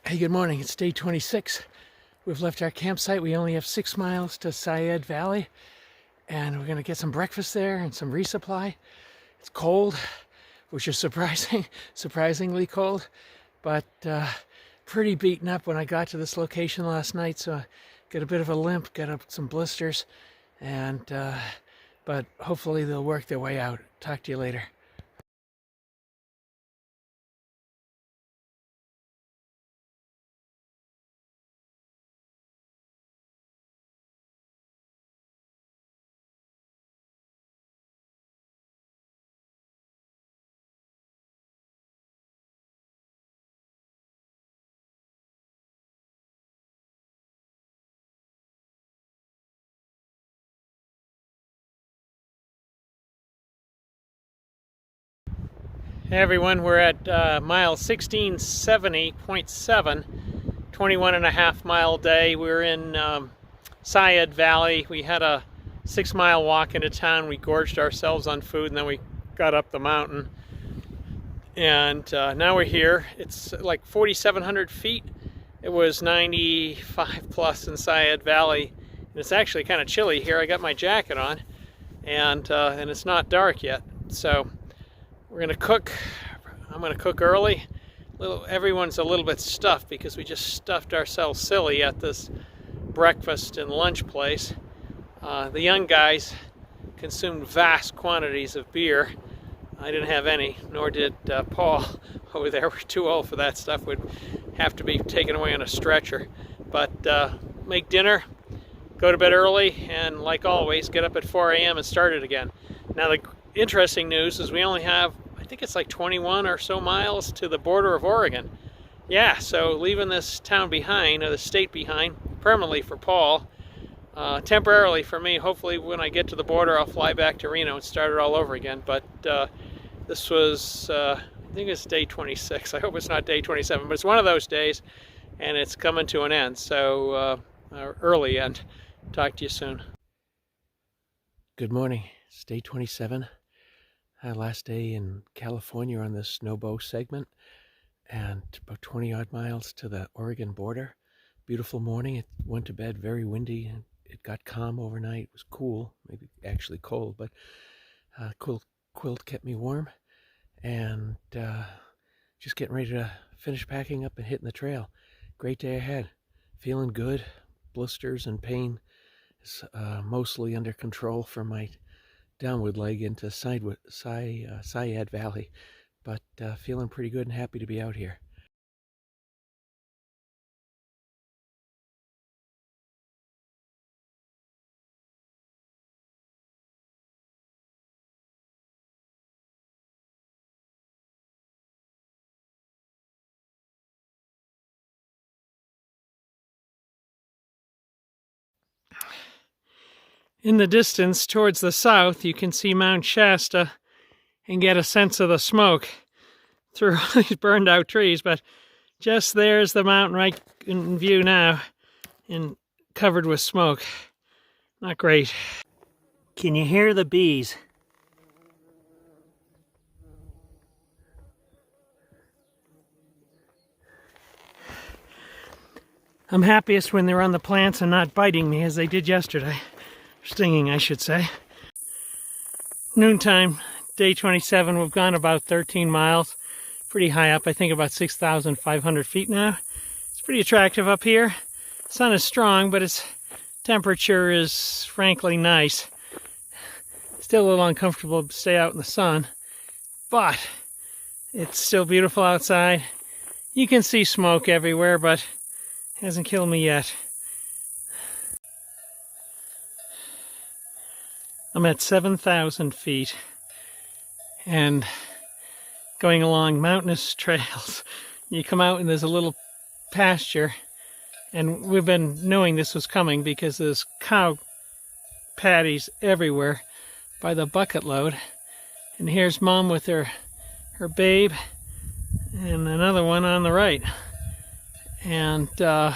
Hey, good morning. It's day 26. We've left our campsite. We only have 6 miles to Syed Valley, and we're going to get some breakfast there and some resupply. It's cold, which is surprisingly cold, but pretty beaten up when I got to this location last night, so I got a bit of a limp, got up some blisters, and but hopefully they'll work their way out. Talk to you later. Hey everyone, we're at mile 1670.7, 21.5 mile day. We're in Syed Valley. We had a 6-mile walk into town. We gorged ourselves on food and then we got up the mountain. And now we're here. It's like 4,700 feet. It was 95 plus in Syed Valley. And it's actually kind of chilly here. I got my jacket on and it's not dark yet. So we're gonna cook. I'm gonna cook early. Everyone's a little bit stuffed because we just stuffed ourselves silly at this breakfast and lunch place. The young guys consumed vast quantities of beer. I didn't have any, nor did Paul over there. We're too old for that stuff. We'd have to be taken away on a stretcher. But make dinner, go to bed early, and like always, get up at 4 a.m. and start it again. Now the interesting news is we only have, I think it's like 21 or so miles to the border of Oregon. Yeah, so leaving this town behind, or the state behind, permanently for Paul, temporarily for me. Hopefully when I get to the border I'll fly back to Reno and start it all over again. But this was, I think it's day 26. I hope it's not day 27, but it's one of those days and it's coming to an end. So early end. Talk to you soon. Good morning. It's day 27. Last day in California on this snowbow segment, and about 20 odd miles to the Oregon border. Beautiful morning. It went to bed very windy and it got calm overnight. It was cool, maybe actually cold, but cool quilt kept me warm, and just getting ready to finish packing up and hitting the trail. Great day ahead. Feeling good. Blisters and pain is mostly under control from my downward leg into Syed Valley, but feeling pretty good and happy to be out here. In the distance, towards the south, you can see Mount Shasta and get a sense of the smoke through these burned out trees, but just there's the mountain right in view now and covered with smoke. Not great. Can you hear the bees? I'm happiest when they're on the plants and not biting me as they did yesterday. Stinging, I should say. Noontime, day 27. We've gone about 13 miles. Pretty high up, I think about 6,500 feet now. It's pretty attractive up here. Sun is strong, but its temperature is frankly nice. Still a little uncomfortable to stay out in the sun, but it's still beautiful outside. You can see smoke everywhere, but it hasn't killed me yet. I'm at 7,000 feet and going along mountainous trails. You come out and there's a little pasture, and we've been knowing this was coming because there's cow patties everywhere by the bucket load. And here's Mom with her babe and another one on the right. And you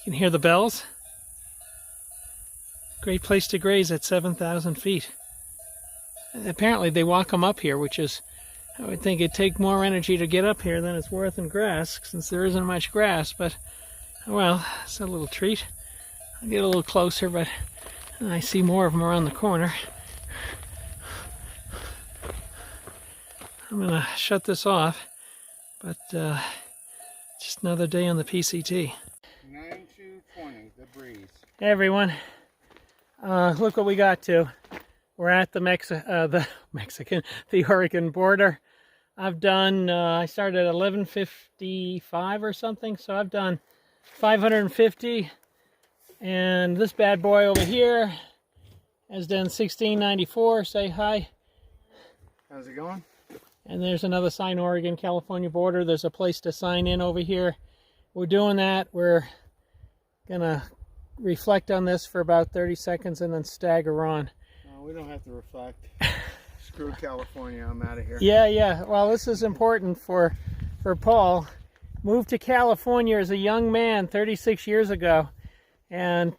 can hear the bells. Great place to graze at 7,000 feet. Apparently they walk them up here, which is I would think it'd take more energy to get up here than it's worth in grass, since there isn't much grass, but, well, it's a little treat. I'll get a little closer, but I see more of them around the corner. I'm gonna shut this off, but just another day on the PCT. 9220, the breeze. Hey everyone, look what we got to. We're at the the Oregon border. I've done, I started at 11:55 or something, so I've done 550, and this bad boy over here has done 1694. Say hi. How's it going? And there's another sign, Oregon, California border. There's a place to sign in over here. We're doing that. We're gonna reflect on this for about 30 seconds and then stagger on. No, we don't have to reflect. Screw California, I'm out of here. Yeah. Well, this is important for Paul. Moved to California as a young man 36 years ago, and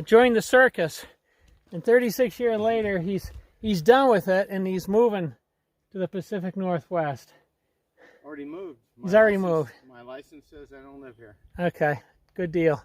joined the circus. And 36 years later, he's done with it, and he's moving to the Pacific Northwest. Already moved. He's already moved. My license says I don't live here. Okay, good deal.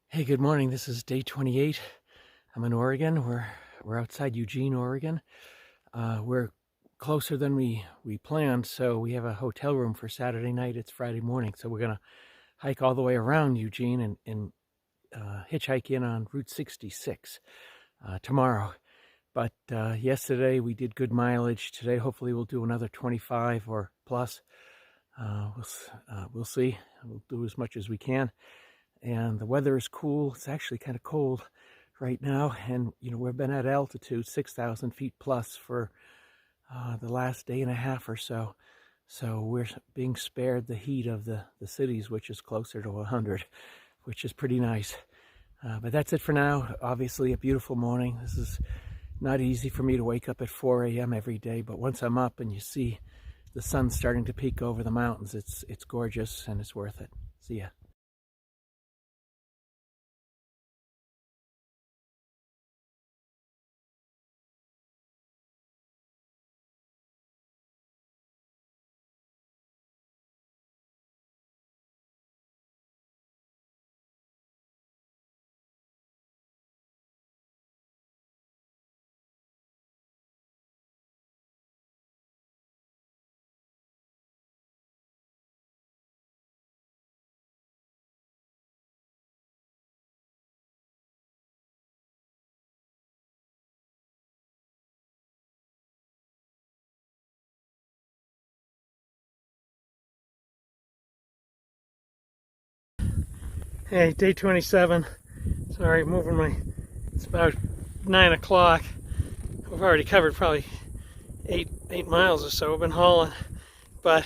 Hey, good morning. This is day 28. I'm in Oregon. We're outside Eugene, Oregon. We're closer than we planned, so we have a hotel room for Saturday night. It's Friday morning, so we're gonna hike all the way around Eugene and hitchhike in on Route 66 tomorrow. But yesterday we did good mileage. Today hopefully we'll do another 25 or plus. We'll see. We'll do as much as we can. And the weather is cool. It's actually kind of cold right now, and we've been at altitude 6,000 feet plus for the last day and a half or so. So we're being spared the heat of the cities, which is closer to 100, which is pretty nice. But that's it for now. Obviously a beautiful morning. This is not easy for me to wake up at 4 a.m. every day, but once I'm up and you see the sun starting to peek over the mountains, it's gorgeous and it's worth it. See ya. Hey, day 27. Sorry, it's about 9 o'clock. We've already covered probably eight miles or so. We've been hauling, but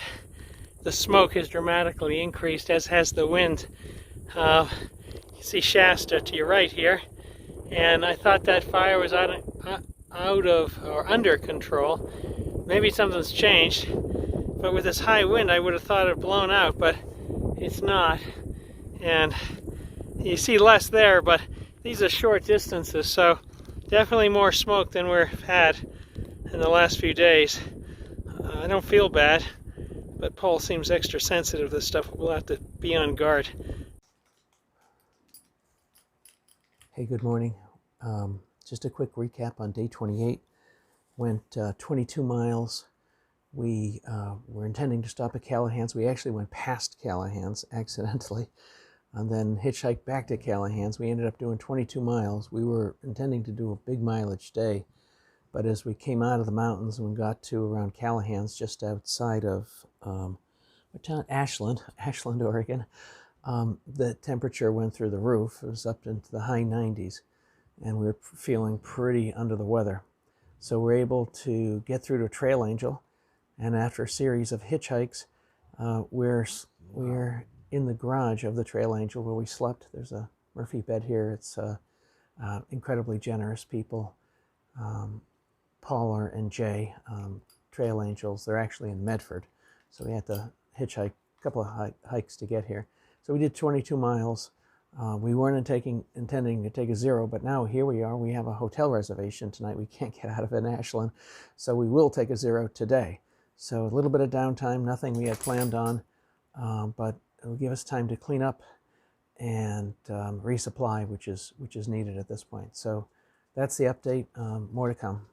the smoke has dramatically increased, as has the wind. You see Shasta to your right here, and I thought that fire was out of or under control. Maybe something's changed, but with this high wind I would have thought it had blown out, but it's not. And you see less there, but these are short distances, so definitely more smoke than we've had in the last few days. I don't feel bad, but Paul seems extra sensitive to this stuff. We'll have to be on guard. Hey, good morning. Just a quick recap on day 28. Went 22 miles. We were intending to stop at Callahan's. We actually went past Callahan's accidentally. and then hitchhiked back to Callahan's. We ended up doing 22 miles. We were intending to do a big mileage day, but as we came out of the mountains and we got to around Callahan's, just outside of what town? Ashland, Oregon, the temperature went through the roof. It was up into the high 90s, and we were feeling pretty under the weather. So we're able to get through to Trail Angel, and after a series of hitchhikes, we're in the garage of the Trail Angel where we slept. There's a Murphy bed here. It's incredibly generous people. Paula and Jay, Trail Angels, they're actually in Medford, so we had to hitchhike a couple of hikes to get here. So we did 22 miles. We weren't intending to take a zero, but now here we are. We have a hotel reservation tonight. We can't get out of it in Ashland, so we will take a zero today. So a little bit of downtime, nothing we had planned on, but it'll give us time to clean up and resupply, which is needed at this point. So that's the update. More to come.